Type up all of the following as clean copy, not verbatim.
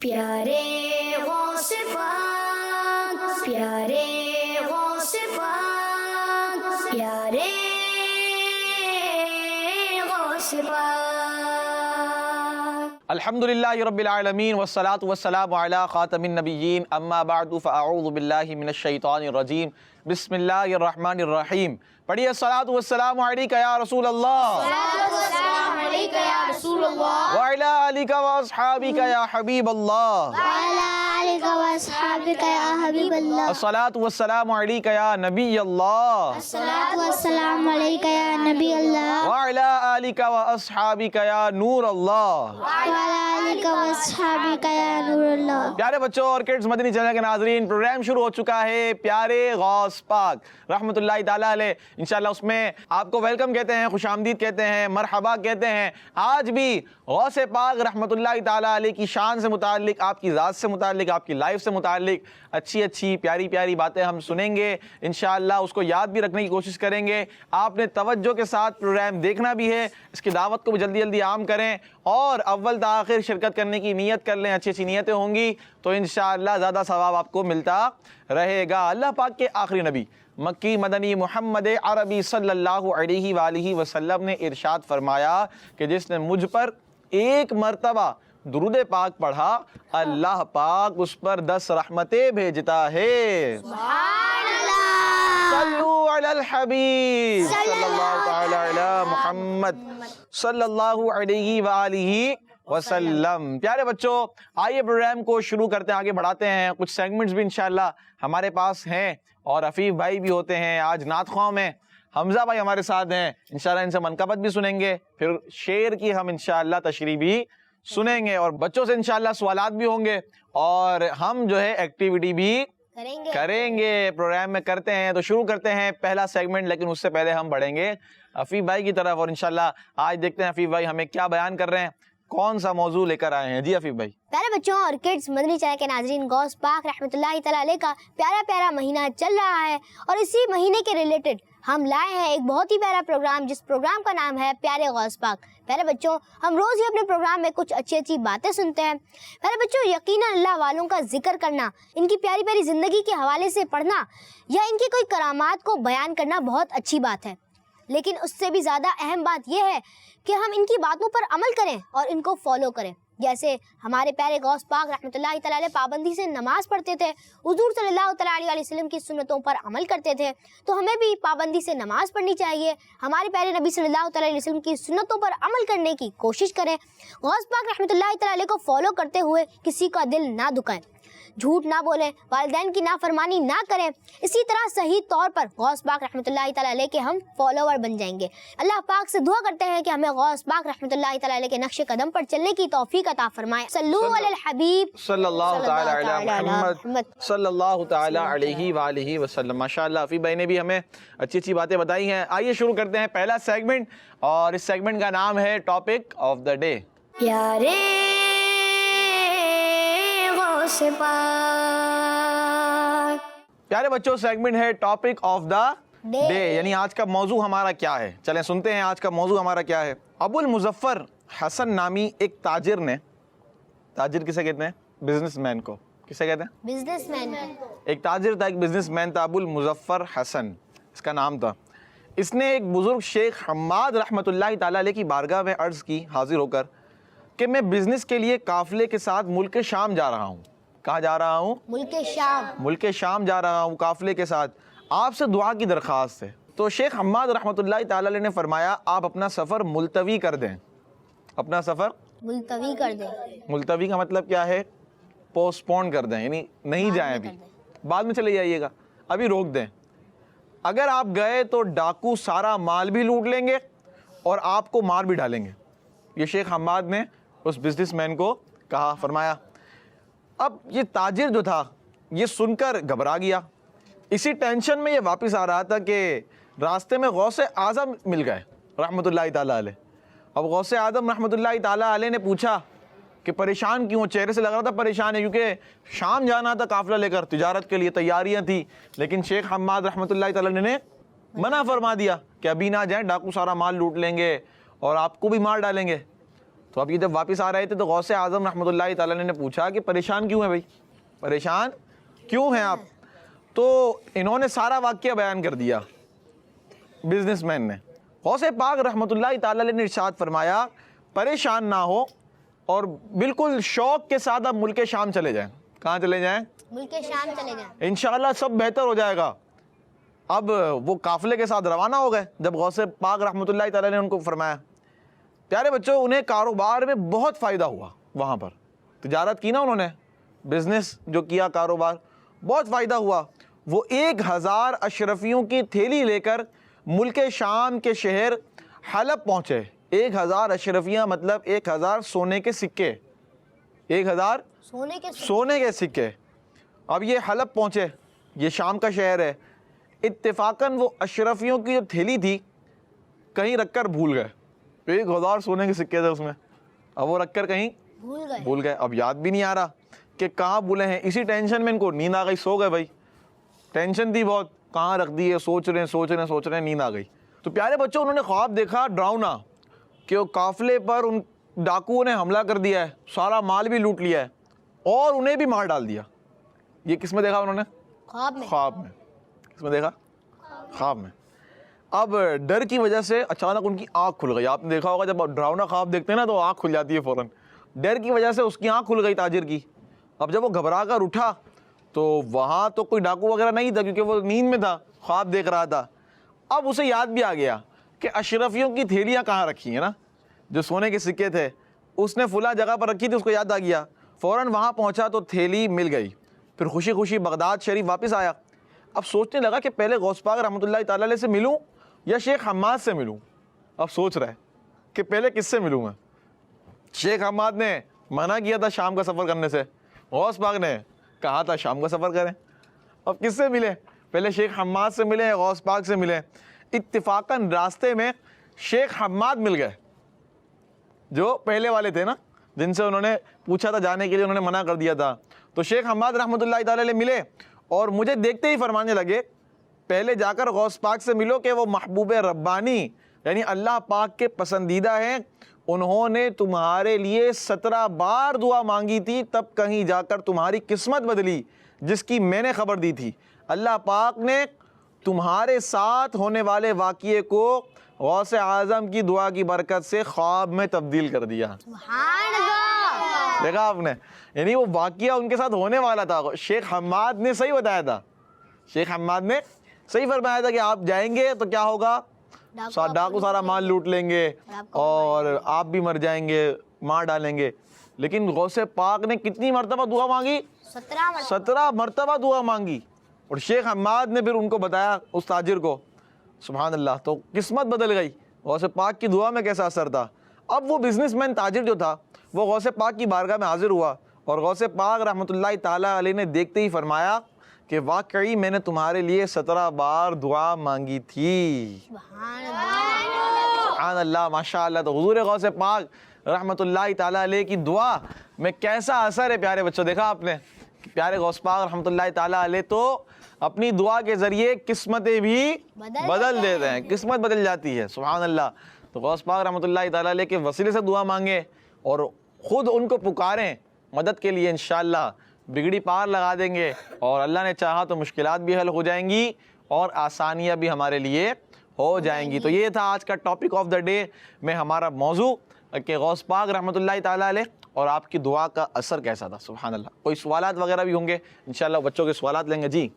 پیارے غوث پاک، پیارے غوث پاک، پیارے غوث پاک۔ الحمدللہ رب العالمین والصلاة والسلام علی خاتم النبیین، اما بعد فاعوذ باللہ من الشیطان الرجیم، بسم اللہ الرحمن الرحیم۔ پڑھیے الصلاة والسلام علیکہ یا رسول اللہ، السلام علیکم یا رسول اللہ، وعلی آلک واصحابک یا حبیب اللہ، وعلی آلک واصحابک یا حبیب اللہ، الصلاة والسلام علیکہ یا نبی اللہ، الصلاۃ والسلام علیکہ یا نبی اللہ، وعلی آلک واصحابک یا نور اللہ۔ وعلی آلک واصحابک یا نور اللہ۔ پیارے بچوں اور کڈز مدنی چینل کے ناظرین، پروگرام شروع ہو چکا ہے پیارے غوث پاک رحمۃ اللہ تعالیٰ علیہ۔ انشاءاللہ اس میں آپ کو ویلکم کہتے ہیں، خوش آمدید کہتے ہیں، مرحبا کہتے ہیں۔ آج بھی غوث پاک رحمۃ اللہ تعالیٰ علیہ کی شان سے متعلق، آپ کی ذات سے متعلق، آپ کی لائف سے متعلق اچھی پیاری پیاری باتیں ہم سنیں گے انشاءاللہ۔ اس کو یاد بھی رکھنے کی کوشش کریں گے۔ آپ نے توجہ کے ساتھ پروگرام دیکھنا بھی ہے، اس کی دعوت کو بھی جلدی جلدی عام کریں اور اول تا آخر شرکت کرنے کی نیت کر لیں۔ اچھی نیتیں ہوں گی تو انشاءاللہ زیادہ ثواب آپ کو ملتا رہے گا۔ اللہ پاک کے آخری نبی مکی مدنی محمد عربی صلی اللہ علیہ وآلہ وسلم نے ارشاد فرمایا کہ جس نے مجھ پر ایک مرتبہ درود پاک پڑھا، اللہ پاک اس پر 10 رحمتیں بھیجتا ہے۔ صلو علی الحبیب صلی اللہ تعالی علی محمد صلی اللہ علیہ وآلہ وسلم۔ پیارے بچوں، آئیے پروگرام کو شروع کرتے ہیں، آگے بڑھاتے ہیں۔ کچھ سیگمنٹس بھی انشاءاللہ ہمارے پاس ہیں اور عفیف بھائی بھی ہوتے ہیں۔ آج نعت خواں میں حمزہ بھائی ہمارے ساتھ ہیں، انشاءاللہ ان سے منقبت بھی سنیں گے، پھر شعر کی ہم انشاءاللہ تشریح بھی سنیں گے اور بچوں سے انشاءاللہ سوالات بھی ہوں گے اور ہم جو ہے ایکٹیویٹی بھی کریں گے۔ پروگرام میں کرتے ہیں تو شروع کرتے ہیں پہلا سیگمنٹ، لیکن اس سے پہلے ہم بڑھیں گے عفیف بھائی کی طرف اور انشاءاللہ آج دیکھتے ہیں عفیف بھائی ہمیں کیا بیان کر رہے ہیں، کون سا موضوع لے کر آئے ہیں۔ جی عفیف بھائی۔ پیارے بچوں اور کڈز مدنی چینل کے ناظرین، غوث پاک رحمۃ اللہ تعالیٰ علیہ کا پیارا مہینہ چل رہا ہے اور اسی مہینے کے ریلیٹڈ ہم لائے ہیں ایک بہت ہی پیارا پروگرام، جس پروگرام کا نام ہے پیارے غوث پاک۔ پیارے بچوں، ہم روز ہی اپنے پروگرام میں کچھ اچھی باتیں سنتے ہیں۔ پیارے بچوں، یقیناً اللہ والوں کا ذکر کرنا، ان کی پیاری زندگی کے حوالے سے پڑھنا یا ان کی کوئی کرامات کو بیان کرنا بہت اچھی بات ہے، لیکن اس سے بھی زیادہ اہم بات یہ ہے کہ ہم ان کی باتوں پر عمل کریں اور ان کو فالو کریں۔ جیسے ہمارے پیارے غوث پاک رحمۃ اللہ تعالیٰ علیہ پابندی سے نماز پڑھتے تھے، حضور صلی اللہ تعالیٰ علیہ وسلم کی سنتوں پر عمل کرتے تھے، تو ہمیں بھی پابندی سے نماز پڑھنی چاہیے، ہمارے پیارے نبی صلی اللہ تعالیٰ علیہ وسلم کی سنتوں پر عمل کرنے کی کوشش کریں، غوث پاک رحمۃ اللہ تعالیٰ علیہ کو فالو کرتے ہوئے کسی کا دل نہ دکھائیں، جھوٹ نہ بولیں، والدین کی نافرمانی نہ کریں۔ اسی طرح صحیح طور پر غوث پاک رحمۃ اللہ تعالیٰ علیہ کے ہم فالوور بن جائیں گے۔ اللہ پاک سے دعا کرتے ہیں کہ ہمیں غوث پاک رحمۃ اللہ تعالیٰ علیہ کے نقش قدم پر چلنے کی توفیق عطا فرمائے۔ صلو علی الحبیب صلی اللہ تعالی علی محمد صلی اللہ تعالی علیہ وآلہ وسلم۔ ماشاءاللہ عفیف بھائی نے بھی ہمیں اچھی باتیں بتائی ہیں۔ آئیے شروع کرتے ہیں پہلا سیگمنٹ اور اس سیگمنٹ کا نام ہے ٹاپک آف دا ڈے۔ پیارے غوث پاک۔ پیارے بچوں، سیگمنٹ ہے ٹاپک آف دا ڈے، یعنی آج کا موضوع ہمارا کیا ہے۔ چلیں سنتے ہیں آج کا موضوع ہمارا کیا ہے۔ ابو المظفر حسن نامی ایک تاجر نے، تاجر کسے کہتے ہیں؟ بزنس مین کو کسے کہتے ہیں؟ Business man. ایک تاجر تھا، ایک بزنس مین تھا، ابو المظفر حسن اس کا نام تھا۔ اس نے ایک بزرگ شیخ حماد رحمۃ اللہ تعالیٰ علیہ کی بارگاہ میں عرض کی حاضر ہو کر کہ میں بزنس کے لیے قافلے کے ساتھ ملک شام جا رہا ہوں۔ کہاں جا رہا ہوں؟ ملک شام جا رہا ہوں قافلے کے ساتھ، آپ سے دعا کی درخواست ہے۔ تو شیخ حماد رحمۃ اللہ تعالیٰ علیہ نے فرمایا آپ اپنا سفر ملتوی کر دیں۔ اپنا سفر ملتوی کر دیں۔ ملتوی کا مطلب کیا ہے؟ پوسٹ پون کر دیں، یعنی نہیں جائیں، ابھی بعد میں چلے جائیے گا، ابھی روک دیں۔ اگر آپ گئے تو ڈاکو سارا مال بھی لوٹ لیں گے اور آپ کو مار بھی ڈالیں گے۔ یہ شیخ حماد نے اس بزنس مین کو کہا، فرمایا۔ اب یہ تاجر جو تھا یہ سن کر گھبرا گیا، اسی ٹینشن میں یہ واپس آ رہا تھا کہ راستے میں غوث اعظم مل گئے رحمۃ اللہ تعالیٰ علیہ۔ اب غوث اعظم رحمۃ اللہ تعالیٰ علیہ نے پوچھا کہ پریشان کیوں؟ چہرے سے لگ رہا تھا پریشان ہے، کیونکہ شام جانا تھا قافلہ لے کر، تجارت کے لیے تیاریاں تھی، لیکن شیخ حماد رحمۃ اللہ تعالیٰ نے منع فرما دیا کہ ابھی نہ جائیں، ڈاکو سارا مال لوٹ لیں گے اور آپ کو بھی مار ڈالیں گے۔ تو اب یہ جب واپس آ رہے تھے تو غوث اعظم رحمۃ اللہ تعالیٰ نے پوچھا کہ پریشان کیوں ہیں بھائی, پریشان کیوں ہیں آپ؟ تو انہوں نے سارا واقعہ بیان کر دیا بزنس مین نے. غوث پاک رحمۃ اللہ تعالیٰ نے ارشاد فرمایا پریشان نہ ہو اور بالکل شوق کے ساتھ اب ملک شام چلے جائیں. کہاں چلے جائیں؟ ملک شام چلے جائیں. انشاءاللہ سب بہتر ہو جائے گا. اب وہ قافلے کے ساتھ روانہ ہو گئے. جب غوث پاک رحمۃ اللہ تعالیٰ نے ان کو فرمایا, پیارے بچوں انہیں کاروبار میں بہت فائدہ ہوا, وہاں پر تجارت کی نا انہوں نے, بزنس جو کیا, کاروبار بہت فائدہ ہوا. وہ 1000 اشرفیوں کی تھیلی لے کر ملک شام کے شہر حلب پہنچے. 1000 اشرفیاں مطلب 1000 سونے کے سکے, 1000 سونے کے سکے. اب یہ حلب پہنچے, یہ شام کا شہر ہے. اتفاقاً وہ اشرفیوں کی جو تھیلی تھی کہیں رکھ کر بھول گئے. 1000 سونے کے سکے تھے اس میں, اب وہ رکھ کر کہیں بھول گئے. اب یاد بھی نہیں آ رہا کہ کہاں بھولے ہیں. اسی ٹینشن میں ان کو نیند آ گئی, سو گئے بھائی. ٹینشن تھی بہت, کہاں رکھ دی ہے, سوچ رہے ہیں, نیند آ گئی. تو پیارے بچوں انہوں نے خواب دیکھا ڈراؤنا کہ وہ قافلے پر ان ڈاکوؤں نے حملہ کر دیا ہے, سارا مال بھی لوٹ لیا ہے اور انہیں بھی مار ڈال دیا. یہ کس میں دیکھا انہوں نے؟ خواب میں. کس میں دیکھا؟ خواب میں. اب ڈر کی وجہ سے اچانک ان کی آنکھ کھل گئی. آپ نے دیکھا ہوگا جب ڈراؤنا خواب دیکھتے ہیں نا تو آنکھ کھل جاتی ہے فوراً. ڈر کی وجہ سے اس کی آنکھ کھل گئی تاجر کی. اب جب وہ گھبرا کر اٹھا تو وہاں تو کوئی ڈاکو وغیرہ نہیں تھا کیونکہ وہ نیند میں تھا, خواب دیکھ رہا تھا. اب اسے یاد بھی آ گیا کہ اشرفیوں کی تھیلیاں کہاں رکھی ہیں نا, جو سونے کے سکے تھے اس نے فلاں جگہ پر رکھی تھی, اس کو یاد آ گیا. فوراً وہاں پہنچا تو تھیلی مل گئی. پھر خوشی خوشی بغداد شریف واپس آیا. اب سوچنے لگا کہ پہلے غوث پاک رحمۃ اللہ تعالیٰ علیہ سے ملوں یا شیخ حماد سے ملوں. اب سوچ رہا ہے کہ پہلے کس سے ملوں میں. شیخ حماد نے منع کیا تھا شام کا سفر کرنے سے, غوث پاک نے کہا تھا شام کا سفر کریں. اب کس سے ملے؟ پہلے شیخ حماد سے ملے, غوث پاک سے ملے. اتفاقاً راستے میں شیخ حماد مل گئے جو پہلے والے تھے نا, جن سے انہوں نے پوچھا تھا جانے کے لیے, انہوں نے منع کر دیا تھا. تو شیخ حماد رحمۃ اللہ تعالیٰ علیہ ملے اور مجھے دیکھتے ہی فرمانے لگے پہلے جا کر غوث پاک سے ملو کہ وہ محبوب ربانی یعنی اللہ پاک کے پسندیدہ ہیں. انہوں نے تمہارے لیے 17 بار دعا مانگی تھی, تب کہیں جا کر تمہاری قسمت بدلی جس کی میں نے خبر دی تھی. اللہ پاک نے تمہارے ساتھ ہونے والے واقعے کو غوث اعظم کی دعا کی برکت سے خواب میں تبدیل کر دیا. سبحان اللہ. دیکھا آپ نے, یعنی وہ واقعہ ان کے ساتھ ہونے والا تھا. شیخ حماد نے صحیح بتایا تھا, شیخ حماد نے صحیح فرمایا تھا کہ آپ جائیں گے تو کیا ہوگا, ڈاکو سارا مال لوٹ لیں گے اور آپ بھی مر جائیں گے, مار ڈالیں گے. لیکن غوث پاک نے کتنی مرتبہ دعا مانگی؟ 17 مرتبہ دعا مانگی. اور شیخ حماد نے پھر ان کو بتایا, اس تاجر کو. سبحان اللہ. تو قسمت بدل گئی. غوث پاک کی دعا میں کیسا اثر تھا. اب وہ بزنس مین تاجر جو تھا وہ غوث پاک کی بارگاہ میں حاضر ہوا اور غوث پاک رحمۃ اللہ تعالیٰ علیہ نے دیکھتے ہی فرمایا کہ واقعی میں نے تمہارے لیے 17 بار دعا مانگی تھی. سبحان اللہ, ماشاء اللہ. تو حضور غوث پاک رحمۃ اللہ تعالیٰ علیہ کی دعا میں کیسا اثر ہے پیارے بچوں. دیکھا آپ نے, پیارے غوث پاک رحمۃ اللہ تعالیٰ علیہ تو اپنی دعا کے ذریعے قسمتیں بھی بدل دیتے ہیں, قسمت بدل جاتی ہے. سبحان اللہ. تو غوث پاک رحمۃ اللہ تعالیٰ علیہ کے وسیلے سے دعا مانگیں اور خود ان کو پکاریں مدد کے لیے. انشاءاللہ بگڑی پار لگا دیں گے اور اللہ نے چاہا تو مشکلات بھی حل ہو جائیں گی اور آسانیاں بھی ہمارے لیے ہو جائیں گی. تو یہ تھا آج کا ٹاپک آف دا ڈے میں ہمارا موضوع کہ غوث پاک رحمۃ اللہ تعالیٰ علیہ اور آپ کی دعا کا اثر کیسا تھا. سبحان اللہ. کوئی سوالات وغیرہ بھی ہوں گے انشاءاللہ, بچوں کے سوالات لیں گے. جی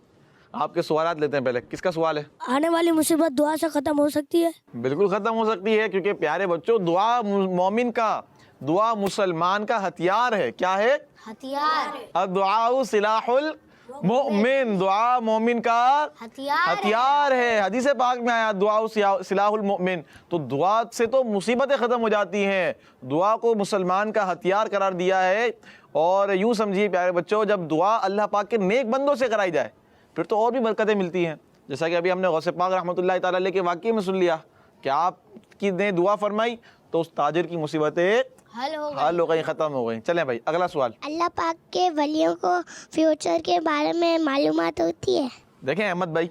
آپ کے سوالات لیتے ہیں. پہلے کس کا سوال ہے؟ آنے والی مصیبت دعا سے ختم ہو سکتی ہے؟ بالکل ختم ہو سکتی ہے, کیونکہ پیارے بچوں دعا مومن کا, دعا مسلمان کا ہتھیار ہے. کیا ہے؟ ہتھیار. الدعاء سلاح المؤمن, دعا مومن کا ہتھیار ہے. حدیث پاک میں آیا دعا سلاح المؤمن. تو دعا سے تو مصیبتیں ختم ہو جاتی ہیں, دعا کو مسلمان کا ہتھیار قرار دیا ہے. اور یوں سمجھیے پیارے بچوں, جب دعا اللہ پاک کے نیک بندوں سے کرائی جائے پھر تو اور بھی برکتیں ملتی ہیں. جیسا کہ ابھی ہم نے غوث پاک رحمۃ اللہ تعالیٰ علیہ کے واقعے میں سن لیا کہ آپ کی نے دعا فرمائی تو اس تاجر کی مصیبتیں حل ہو گئی, ختم ہو گئی. چلیں بھائی اگلا سوال. اللہ پاک کے ولیوں کو فیوچر کے بارے میں معلومات ہوتی ہے؟ دیکھیں احمد بھائی,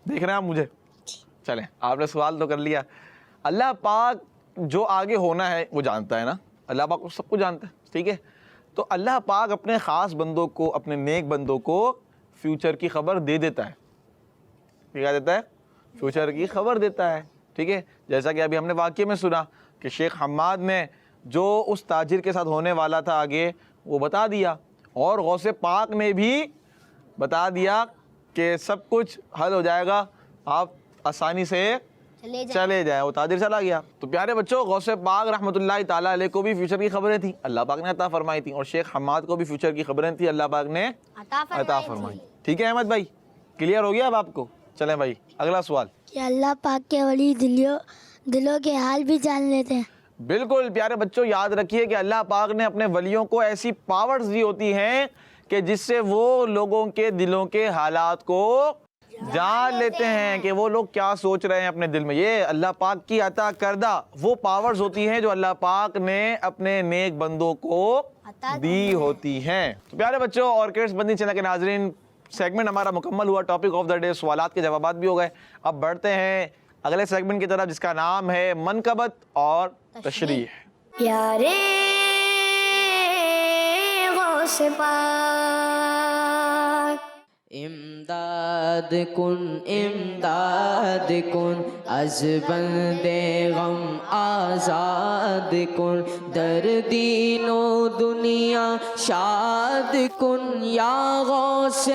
دیکھ رہے ہیں آپ مجھے؟ چلیں آپ نے سوال تو کر لیا. اللہ پاک جو آگے ہونا ہے وہ جانتا ہے نا, اللہ پاک کو سب کو جانتا ہے، ٹھیک ہے. تو اللہ پاک اپنے خاص بندوں کو، اپنے نیک بندوں کو فیوچر کی خبر دے دیتا ہے. کیا دیتا ہے؟ فیوچر کی خبر دیتا ہے، ٹھیک ہے. جیسا کہ ابھی ہم نے واقعے میں سنا کہ شیخ حماد نے جو اس تاجر کے ساتھ ہونے والا تھا آگے وہ بتا دیا، اور غوث پاک نے بھی بتا دیا کہ سب کچھ حل ہو جائے گا، آپ آسانی سے چلے جائیں. وہ تاجر چلا گیا. تو پیارے بچوں، غوث پاک رحمۃ اللہ تعالیٰ علیہ کو بھی فیوچر کی خبریں تھیں، اللہ پاک نے عطا فرمائی تھیں، اور شیخ حماد کو بھی فیوچر کی خبریں تھیں، اللہ پاک نے عطا فرمائی. ٹھیک ہے احمد بھائی، کلیئر ہو گیا اب آپ کو؟ چلیں بھائی اگلا سوال. کہ اللہ پاک کے ولی دلوں کے حال بھی جان لیتے ہیں. بالکل پیارے بچوں، یاد رکھیے کہ اللہ پاک نے اپنے ولیوں کو ایسی پاورز دی ہوتی ہیں کہ جس سے وہ لوگوں کے دلوں کے حالات کو جان لیتے ہیں کہ وہ لوگ کیا سوچ رہے ہیں اپنے دل میں. یہ اللہ پاک کی عطا کردہ وہ پاورز ہوتی ہیں جو اللہ پاک نے اپنے نیک بندوں کو دی ہوتی ہیں. تو پیارے بچوں، آرکڈز مدنی چینل کے ناظرین، سیگمنٹ ہمارا مکمل ہوا. ٹاپک آف دا ڈے سوالات کے جوابات بھی ہو گئے. اب بڑھتے ہیں اگلے سیگمنٹ کی طرف جس کا نام ہے منقبت اور تشریح. پیارے غوث پاک، امداد کن از بندے غم آزاد کن، در دین و دنیا شاد کن، یا غوث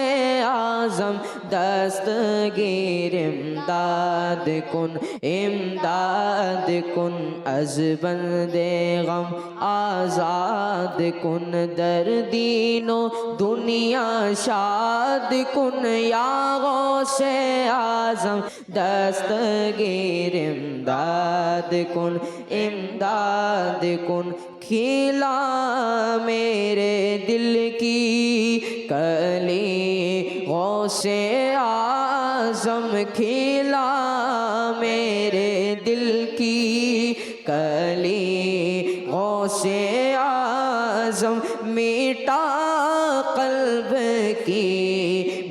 اعظم دستگیر امداد کن از بندے غم آزاد کن، در دین و دنیا شاد کن، یا غوث اعظم دستگیر امداد کن، کھلا میرے دل کی کلی غوث اعظم، کھلا میرے دل کی کلی غوث اعظم، میٹا قلب کی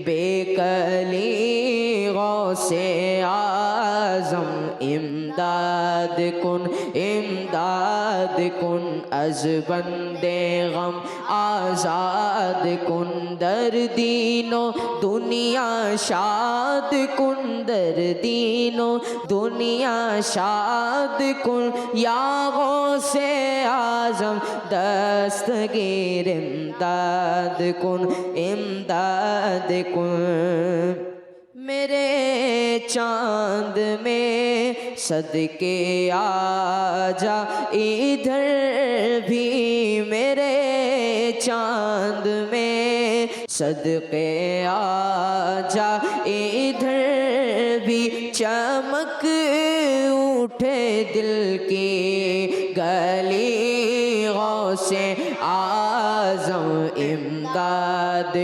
بے کلی غوث اعظم، امداد کن از بندے غم آزاد کن، در دین و دنیا شاد کن، در دین و دنیا شاد کن، یا غوث اعظم دستگیر امداد کن. میرے چاند میں صدقے آ جا ادھر بھی، میرے چاند میں صدقے آ جا ادھر بھی، چمک اٹھے دل کی گلی غوث اعظم، امداد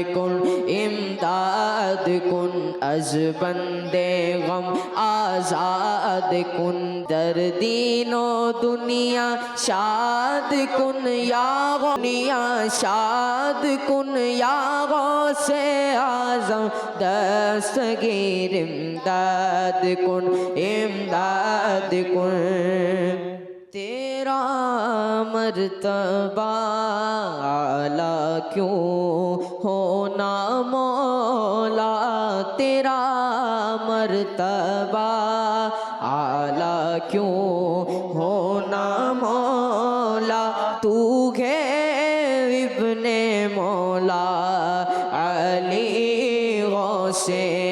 کن از بندے غم آزاد کن، در دین و دنیا شاد کن، یا دنیا شاد کن، یا غوث اعظم دستگیر امداد کن. تیرا مرتبہ اعلیٰ کیوں ہونا مولا، تیرا مرتبہ اعلیٰ کیوں ہونا مولا، تو ہے ابن مولا علی غوث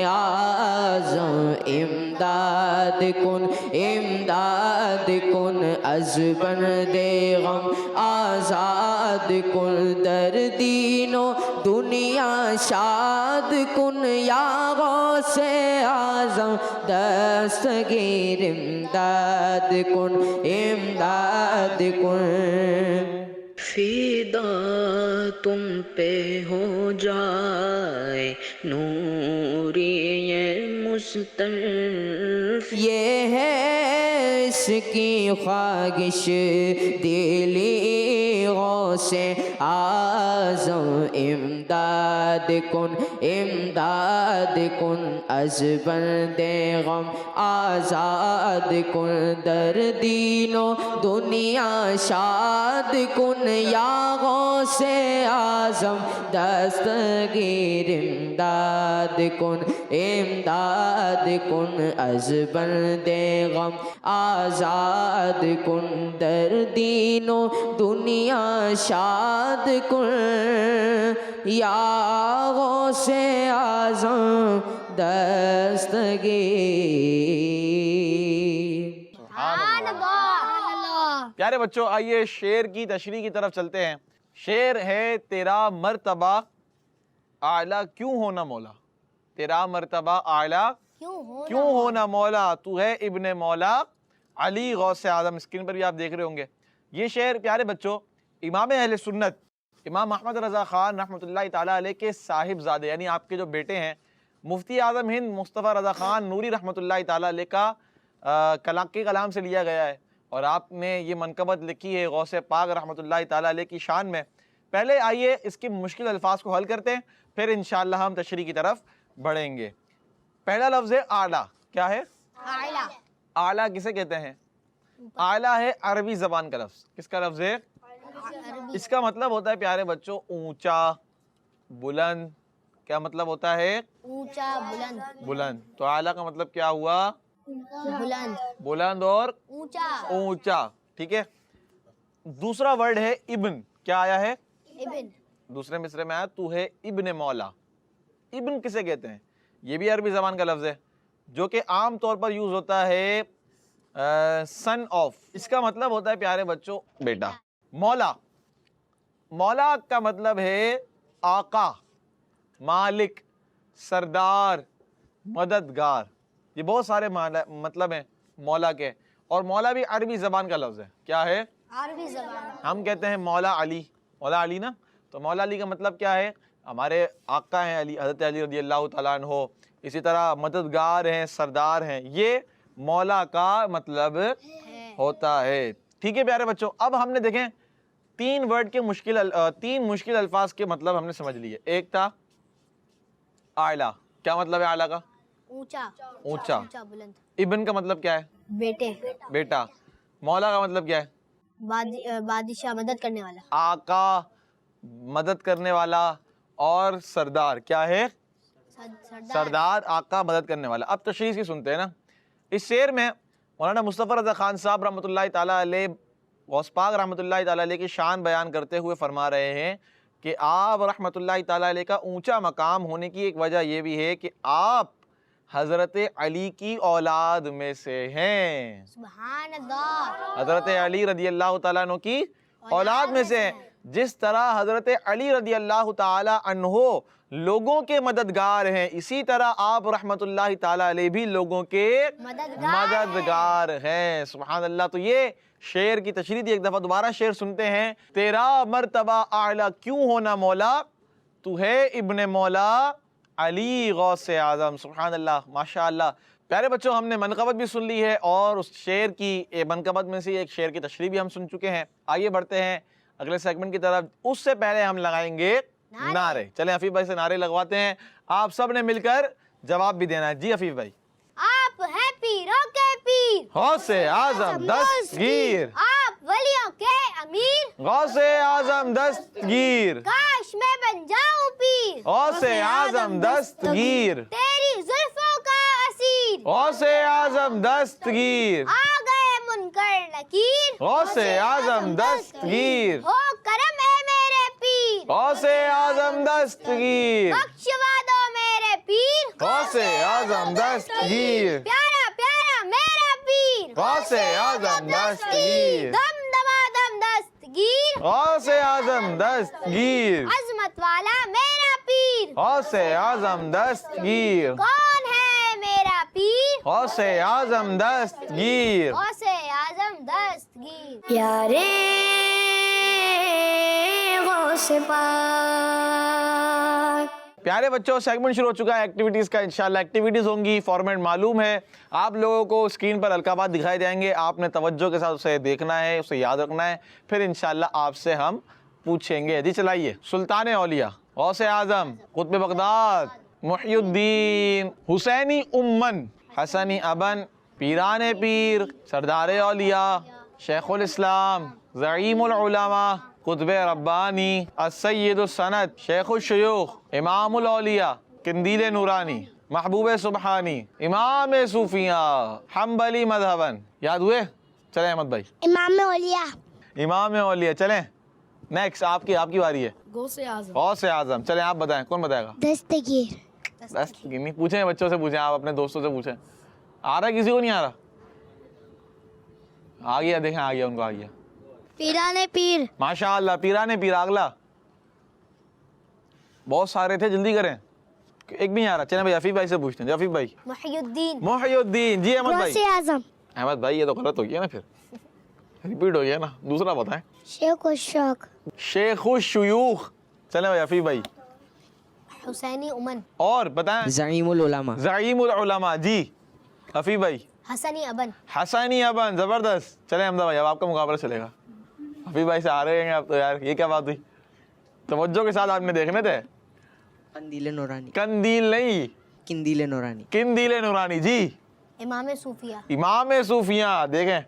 اعظم، امداد کن از بندے غم آزاد کن، در دین و دنیا شاد کن، یا غوث اعظم دستگیر امداد کن. فدا تم پہ ہو جائے نوری مصطفی، یہ ہے اس کی خواہش دلی غوث اعظم امداد کن از بند غم آزاد کن دردین و دنیا شاد کن یا غوث اعظم دستگیر امداد کن از بند غم آزاد کن دردین و دنیا شاد کن یا غوث اعظم دستگیر. سبحان اللہ. پیارے بچوں آئیے شعر کی تشریح کی طرف چلتے ہیں. شعر ہے تیرا مرتبہ اعلیٰ کیوں ہونا مولا. تیرا مرتبہ اعلیٰ کیوں ہونا مولا، تو ہے ابن مولا علی غوث اعظم. اسکرین پر بھی آپ دیکھ رہے ہوں گے. یہ شعر پیارے بچوں امام اہل سنت امام محمد رضا خان رحمۃ اللہ تعالیٰ علیہ کے صاحب زادے یعنی آپ کے جو بیٹے ہیں مفتی اعظم ہند مصطفیٰ رضا خان نوری رحمۃ اللہ تعالیٰ علیہ کا کلام سے لیا گیا ہے، اور آپ نے یہ منقبت لکھی ہے غوث پاک رحمۃ اللہ تعالیٰ علیہ کی شان میں. پہلے آئیے اس کے مشکل الفاظ کو حل کرتے ہیں، پھر انشاءاللہ ہم تشریح کی طرف بڑھیں گے. پہلا لفظ ہے اعلیٰ. کیا ہے؟ اعلیٰ. اعلیٰ کسے کہتے ہیں؟ اعلیٰ ہے عربی زبان کا لفظ. کس کا لفظ ہے؟ اس کا مطلب ہوتا ہے پیارے بچوں اونچا، بلند. کیا مطلب ہوتا ہے؟ اونچا، بلند. بلند. تو اعلیٰ کا مطلب کیا ہوا؟ بلند. بلند اور اونچا. اونچا. ٹھیک ہے. دوسرا ورڈ ہے ابن. کیا آیا ہے؟ ابن. دوسرے مصرے میں آیا تو ہے ابن مولا. ابن کسے کہتے ہیں؟ یہ بھی عربی زبان کا لفظ ہے جو کہ عام طور پر یوز ہوتا ہے سن آف. اس کا مطلب ہوتا ہے پیارے بچوں بیٹا. مولا، مولا کا مطلب ہے آقا، مالک، سردار، مددگار. یہ بہت سارے مطلب ہیں مولا کے، اور مولا بھی عربی زبان کا لفظ ہے. کیا ہے؟ عربی زبان. ہم کہتے ہیں مولا علی، مولا علی نا، تو مولا علی کا مطلب کیا ہے؟ ہمارے آقا ہیں علی، حضرت علی رضی اللہ تعالیٰ عنہ. اسی طرح مددگار ہیں، سردار ہیں. یہ مولا کا مطلب ہوتا ہے. ٹھیک ہے پیارے بچوں. اب ہم نے دیکھیں تین مشکل الفاظ کے مطلب ہم نے سمجھ لیے. ایک تھا اعلیٰ. کیا مطلب ہے اعلیٰ کا؟ اونچا. اونچا. بلند. ابن کا مطلب کیا ہے؟ بیٹے. بیٹا. مولا کا مطلب کیا ہے؟ بادشاہ، مدد کرنے والا. آقا، مدد کرنے والا. اور سردار کیا ہے؟ سردار، آقا، مدد کرنے والا. اب تشریح کی سنتے ہیں نا. اس شعر میں مولانا مصطفیٰ رضا خان صاحب رحمۃ اللہ تعالیٰ علیہ غوث پاک رحمۃ اللہ تعالیٰ علیہ کی شان بیان کرتے ہوئے فرما رہے ہیں کہ آپ رحمۃ اللہ تعالیٰ علیہ کا اونچا مقام ہونے کی ایک وجہ یہ بھی ہے کہ آپ حضرت علی کی اولاد میں سے ہیں. سبحان اللہ. حضرت علی رضی اللہ تعالیٰ عنہ کی اولاد میں سے ہیں. جس طرح حضرت علی رضی اللہ تعالیٰ عنہ لوگوں کے مددگار ہیں، اسی طرح آپ رحمت اللہ تعالیٰ علیہ بھی لوگوں کے مددگار ہیں. سبحان اللہ. تو یہ شعر کی تشریح تھی. ایک دفعہ دوبارہ شعر سنتے ہیں. تیرا مرتبہ اعلیٰ کیوں ہونا مولا، تو ہے ابن مولا علی غوث اعظم. سبحان اللہ، ماشاء اللہ. پیارے بچوں ہم نے منقبت بھی سن لی ہے، اور اس شعر کی منقبت میں سے ایک شعر کی تشریح بھی ہم سن چکے ہیں. آئیے بڑھتے ہیں اگلے سیگمنٹ کی طرف. اس سے پہلے ہم لگائیں گے نعرے. چلیں حفیظ بھائی سے نعرے لگواتے ہیں. آپ سب نے مل کر جواب بھی دینا ہے. جی حفیظ بھائی. آپ ہیں پیروں کے پیر، غوث اعظم دستگیر، آپ ولیوں کے امیر، غوث اعظم دستگیر، کاش میں بن جاؤں پیر، غوث اعظم دستگیر، تیری زلفوں کا اسیر، غوث اعظم دستگیر، آ گئے منکر نکیر، غوث اعظم دستگیر، ہو کرم اے میرے پیر، غوث اعظم دستگیر، بخشوا دو میرے پیر، غوث اعظم دستگیر، پیارا پیارا میرا پیر، غوث اعظم دستگیر، دم دمادم دستگیر، غوث اعظم دستگیر، عظمت والا میرا پیر، غوث اعظم دستگیر، کون ہے میرا پیر، غوث اعظم دستگیر، غوث اعظم دستگیر، پیارے غوث پاک پیارے بچوں سیگمنٹ شروع ہو چکا ہے ایکٹیویٹیز کا. انشاءاللہ ایکٹیویٹیز ہوں گی, فارمیٹ معلوم ہے آپ لوگوں کو. اسکرین پر القابات دکھائے جائیں گے, آپ نے توجہ کے ساتھ اسے دیکھنا ہے, اسے یاد رکھنا ہے, پھر انشاءاللہ آپ سے ہم پوچھیں گے. جی چلائیے. سلطان اولیاء, غوث اعظم, قطب بغداد, محی الدین, حسینی امن, حسنی ابن, پیران پیر, سردار اولیاء, شیخ الاسلام, زعیم العلماء, قطب ربانی, السید السند, شیخ الشیوخ, امام الاولیاء, قندیل نورانی, محبوب سبحانی, امام صوفیاء, حنبلی مذہبن. یاد ہوئے؟ چلیں احمد بھائی. امام اولیاء. امام اولیاء. چلیں نیکسٹ آپ کی باری ہے. غوث اعظم. غوث اعظم. چلیں آپ بتائیں, کون بتائے گا؟ دستگیر. نہیں پوچھیں, بچوں سے پوچھیں, آپ اپنے دوستوں سے پوچھیں. آ رہا ہے کسی کو نہیں آ رہا؟ آ گیا, دیکھیں آ گیا, ان کو آ گیا. پیران پیر. ماشاء اللہ, پیران پیر. اگلا بہت سارے تھے, جلدی کریں, ایک بھی نہیں آ رہا. چلیں بھائی حفیظ بھائی سے پوچھتے ہیں. حفیظ بھائی. محی الدین. محی الدین. جی احمد بھائی. غوث اعظم. احمد بھائی یہ تو غلط ہو گیا نا, پھر ریپیٹ ہو گیا نا, دوسرا بتائیں. شیخ الشوق. شیخ الشیوخ. چلیں بھائی حفیظ بھائی. حسینی امن. اور بتائیں. زعیم العلماء. زعیم العلماء. جی حفیظ بھائی. حسنی ابن. حسنی ابن. زبردست. چلیں حمزہ بھائی, اب آپ کا مقابلہ چلے گا. حفیظ بھائی سے آ رہے ہیں آپ تو, یار یہ کیا بات ہوئی؟ توجہ کے ساتھ آپ نے دیکھنے تھے. قندیل نورانی. قندیل نہیں, قندیل نورانی. قندیل نورانی. جی امام صوفیہ. امام صوفیاء. دیکھیں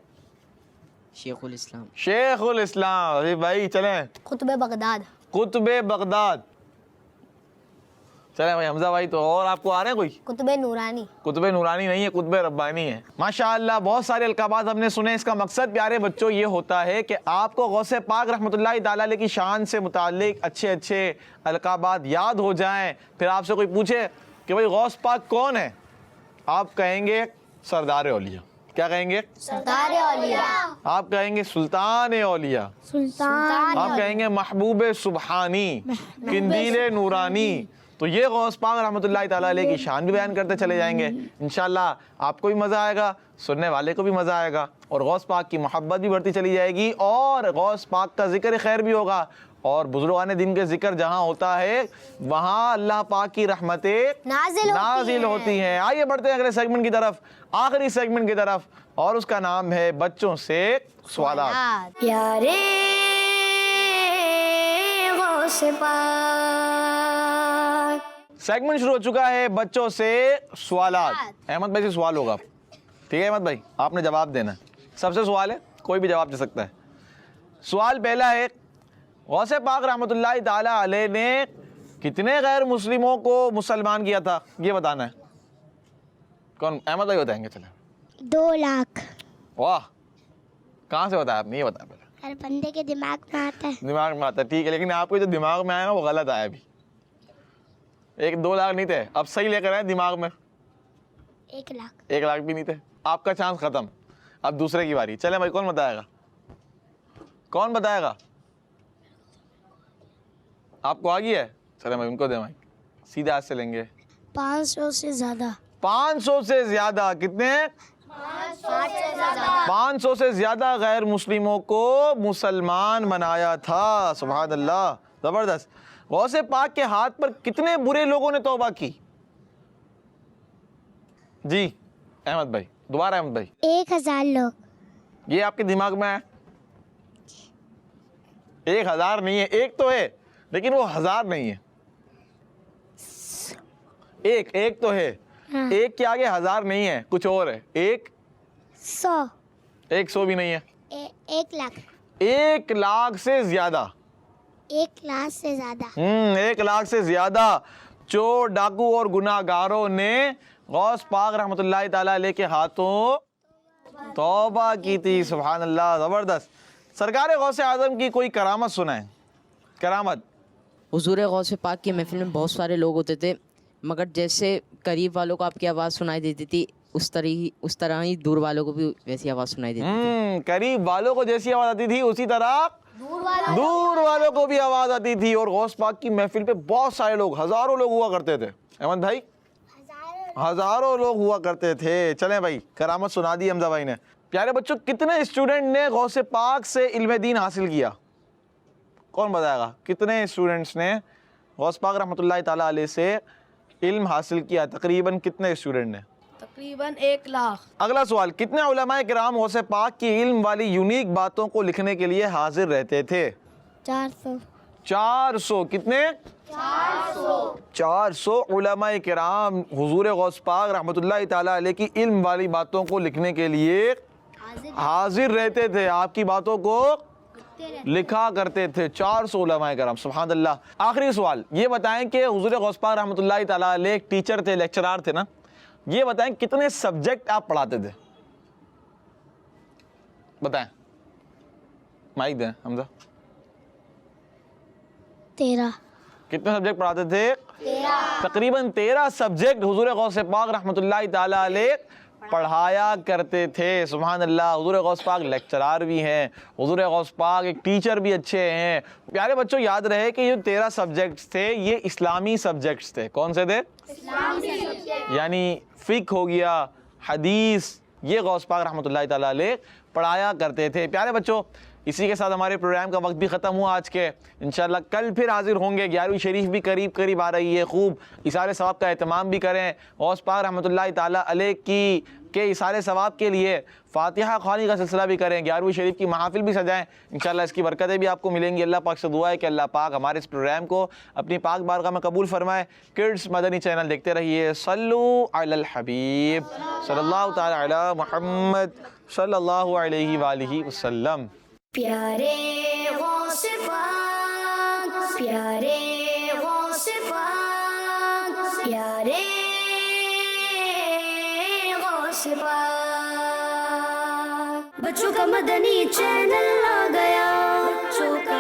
شیخ الاسلام. شیخ الاسلام. حفیظ بھائی چلیں. قطب بغداد. قطب بغداد. چلیں بھائی حمزہ بھائی تو, اور آپ کو آ رہے ہیں کوئی؟ قطب نورانی. قطب نورانی نہیں ہے, قطب ربانی ہے. ماشاءاللہ بہت سارے القابات ہم نے سنے. اس کا مقصد پیارے بچوں یہ ہوتا ہے کہ آپ کو غوث پاک رحمۃ اللہ تعالیٰ علیہ کی شان سے متعلق اچھے اچھے القابات یاد ہو جائیں. پھر آپ سے کوئی پوچھے کہ بھائی غوث پاک کون ہے, آپ کہیں گے سردار اولیاء. کیا کہیں گے؟ سردار اولیاء. آپ کہیں گے سلطان اولیاء. سلطان. آپ کہیں گے محبوب سبحانی, قندیل نورانی. تو یہ غوث پاک رحمۃ اللہ تعالیٰ علیہ کی شان بھی بیان کرتے چلے جائیں گے. انشاءاللہ آپ کو بھی مزہ آئے گا, سننے والے کو بھی مزہ آئے گا, اور غوث پاک کی محبت بھی بڑھتی چلی جائے گی, اور غوث پاک کا ذکر خیر بھی ہوگا. اور بزرگان دین کے ذکر جہاں ہوتا ہے وہاں اللہ پاک کی رحمتیں نازل ہوتی ہیں. آئیے بڑھتے ہیں اگلے سیگمنٹ کی طرف, آخری سیگمنٹ کی طرف, اور اس کا نام ہے بچوں سے سوالات. پیارے غوث پاک. سیگمنٹ شروع ہو چکا ہے بچوں سے سوالات. احمد بھائی سے سوال ہوگا, ٹھیک ہے احمد بھائی, آپ نے جواب دینا ہے. سب سے سوال ہے, کوئی بھی جواب دے سکتا ہے. سوال پہلا ہے, غوث پاک رحمۃ اللہ تعالیٰ علیہ نے کتنے غیر مسلموں کو مسلمان کیا تھا, یہ بتانا ہے. کون؟ احمد بھائی بتائیں گے. چلیں. 2 لاکھ. واہ, کہاں سے بتایا آپ نے, یہ بتایا پہلے. ہر بندے کے دماغ میں آتا ہے. دماغ میں آتا ہے, ٹھیک ہے, لیکن آپ کو جو دماغ میں آیا نا وہ غلط آیا. ابھی 2 لاکھ نہیں تھے, اب صحیح لے کر آئے دماغ میں. 1 لاکھ. 1 لاکھ بھی نہیں تھے. آپ کا چانس ختم. اب دوسرے کی باری. چلیں بھائی, کون بتائے گا, کون بتائے گا؟ آپ کو آ گئی ہے؟ چلیں بھائی ان کو دیں مائک, سیدھے ہاتھ سے لیں گے. 500 سے زیادہ. 500 سے زیادہ. کتنے؟ 500 سے زیادہ غیر مسلموں کو مسلمان بنایا تھا. سبحان اللہ, زبردست. غوث پاک کے ہاتھ پر کتنے برے لوگوں نے توبہ کی؟ جی احمد بھائی, دوبارہ احمد بھائی. 1000 لوگ. یہ آپ کے دماغ میں ہے؟ 1000 نہیں ہے, ایک تو ہے لیکن وہ 1000 نہیں ہے. ایک تو ہے, ایک کے آگے 1000 نہیں ہے, کچھ اور ہے. 100. 100 بھی نہیں ہے. 1 لاکھ. 1 لاکھ سے زیادہ. 1 لاکھ سے زیادہ. 1 لاکھ سے زیادہ چور, ڈاکو اور گناہ گاروں نے غوث پاک رحمۃ اللہ تعالیٰ علیہ کے ہاتھوں توبہ کی تھی. سبحان اللہ, زبردست. سرکار غوث اعظم کی کوئی کرامت سنائیں. کرامت. حضور غوث پاک کی محفل میں بہت سارے لوگ ہوتے تھے, مگر جیسے قریب والوں کو آپ کی آواز سنائی دیتی تھی اس طرح ہی دور والوں کو بھی ویسی آواز سنائی دیتی تھی. قریب والوں کو جیسی آواز آتی تھی اسی طرح دور والوں کو بھی آواز آتی تھی. اور غوث پاک کی محفل پہ بہت سارے لوگ, ہزاروں لوگ ہوا کرتے تھے. احمد بھائی, ہزاروں لوگ ہوا کرتے تھے. چلیں بھائی, کرامت سنا دی حمزہ بھائی نے. پیارے بچوں, کتنے اسٹوڈنٹ نے غوث پاک سے علم دین حاصل کیا؟ کون بتائے گا, کتنے اسٹوڈنٹس نے غوث پاک رحمۃ اللہ تعالیٰ علیہ سے علم حاصل کیا تقریباً کتنے اسٹوڈنٹ نے؟ تقریباً 1 لاکھ. اگلا سوال، کتنے علماء کرام غوث پاک کی علم والی یونیک باتوں کو لکھنے کے لیے حاضر رہتے تھے؟ 400. 400. کتنے؟ 400 علماء کرام حضور غوث پاک رحمۃ اللہ تعالیٰ علیہ کی علم والی باتوں کو لکھنے کے لیے حاضر رہتے تھے، آپ کی باتوں کو لکھا کرتے تھے. 400 علماء کرام، سبحان اللہ. آخری سوال، یہ بتائیں کہ حضور غوث پاک رحمۃ اللہ تعالیٰ علیہ ایک ٹیچر تھے، لیکچرار تھے نا، یہ بتائیں کتنے سبجیکٹ آپ پڑھاتے تھے؟ بتائیں، مائک دیں حمزہ. 13. کتنے سبجیکٹ پڑھاتے تھے؟ تقریباً 13 سبجیکٹ حضور غوث پاک رحمۃ اللہ تعالیٰ علیہ پڑھایا کرتے تھے. سبحان اللہ. حضور غوث پاک لیکچرار بھی ہیں، حضور غوث پاک ایک ٹیچر بھی اچھے ہیں. پیارے بچوں یاد رہے کہ یہ 13 سبجیکٹس تھے یہ اسلامی سبجیکٹس تھے. کون سے تھے؟ یعنی فقہ ہو گیا، حدیث، یہ غوث پاک رحمۃ اللہ تعالیٰ علیہ پڑھایا کرتے تھے. پیارے بچوں اسی کے ساتھ ہمارے پروگرام کا وقت بھی ختم ہوا آج کے. انشاءاللہ کل پھر حاضر ہوں گے. 11ویں شریف بھی قریب آ رہی ہے، خوب اثار ثواب کا اہتمام بھی کریں. غوث پاک رحمۃ اللہ تعالیٰ علیہ کے اثار ثواب کے لیے فاتحہ خوانی کا سلسلہ بھی کریں، 11ویں شریف کی محافل بھی سجائیں. انشاءاللہ اس کی برکتیں بھی آپ کو ملیں گی. اللہ پاک سے دعا ہے کہ اللہ پاک ہمارے اس پروگرام کو اپنی پاک بارگاہ میں قبول فرمائے. کڈس مدنی چینل دیکھتے رہیے. صلو علی الحبیب صلی اللہ تعالی علی محمد صلی اللہ علیہ وآلہ وسلم. پیارے غوث پاک، پیارے غوث پاک، پیارے غوث پاک. بچوں کا مدنی چینل آ گیا، بچوں کا